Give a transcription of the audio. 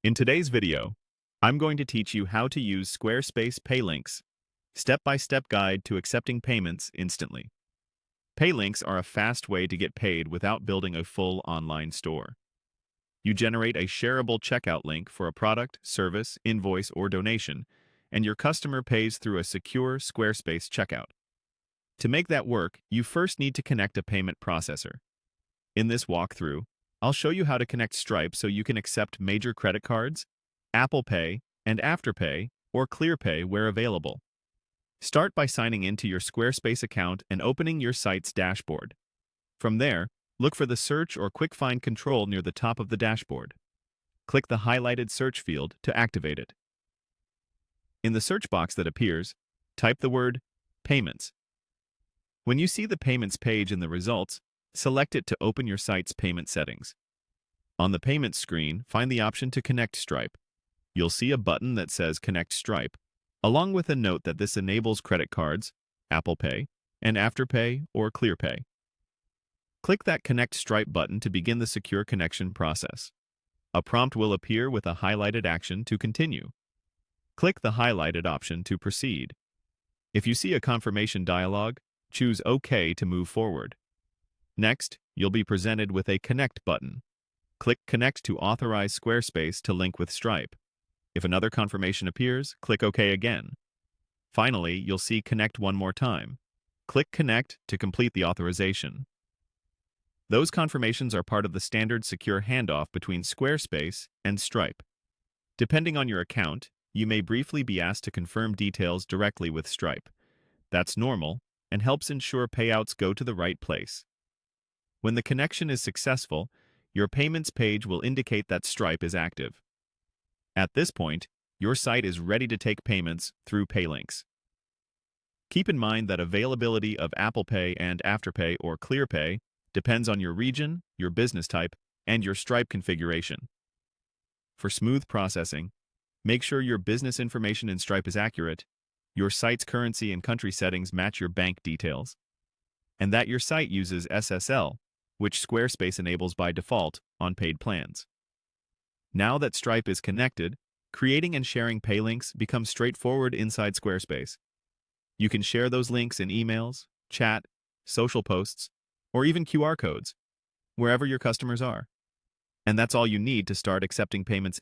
In today's video, I'm going to teach you how to use Squarespace Pay Links, step-by-step guide to accepting payments instantly. Pay links are a fast way to get paid without building a full online store. You generate a shareable checkout link for a product, service, invoice, or donation, and your customer pays through a secure Squarespace checkout. To make that work, you first need to connect a payment processor. In this walkthrough, I'll show you how to connect Stripe so you can accept major credit cards, Apple Pay, and Afterpay, or ClearPay where available. Start by signing into your Squarespace account and opening your site's dashboard. From there, look for the Search or Quick Find control near the top of the dashboard. Click the highlighted search field to activate it. In the search box that appears, type the word Payments. When you see the Payments page in the results, select it to open your site's payment settings. On the Payments screen, find the option to connect Stripe. You'll see a button that says Connect Stripe, along with a note that this enables credit cards, Apple Pay, and Afterpay or ClearPay. Click that Connect Stripe button to begin the secure connection process. A prompt will appear with a highlighted action to continue. Click the highlighted option to proceed. If you see a confirmation dialog, choose OK to move forward. Next, you'll be presented with a Connect button. Click Connect to authorize Squarespace to link with Stripe. If another confirmation appears, click OK again. Finally, you'll see Connect one more time. Click Connect to complete the authorization. Those confirmations are part of the standard secure handoff between Squarespace and Stripe. Depending on your account, you may briefly be asked to confirm details directly with Stripe. That's normal and helps ensure payouts go to the right place. When the connection is successful, your payments page will indicate that Stripe is active. At this point, your site is ready to take payments through Paylinks. Keep in mind that availability of Apple Pay and Afterpay or ClearPay depends on your region, your business type, and your Stripe configuration. For smooth processing, make sure your business information in Stripe is accurate, your site's currency and country settings match your bank details, and that your site uses SSL, which Squarespace enables by default on paid plans. Now that Stripe is connected, creating and sharing pay links becomes straightforward inside Squarespace. You can share those links in emails, chat, social posts, or even QR codes, wherever your customers are. And that's all you need to start accepting payments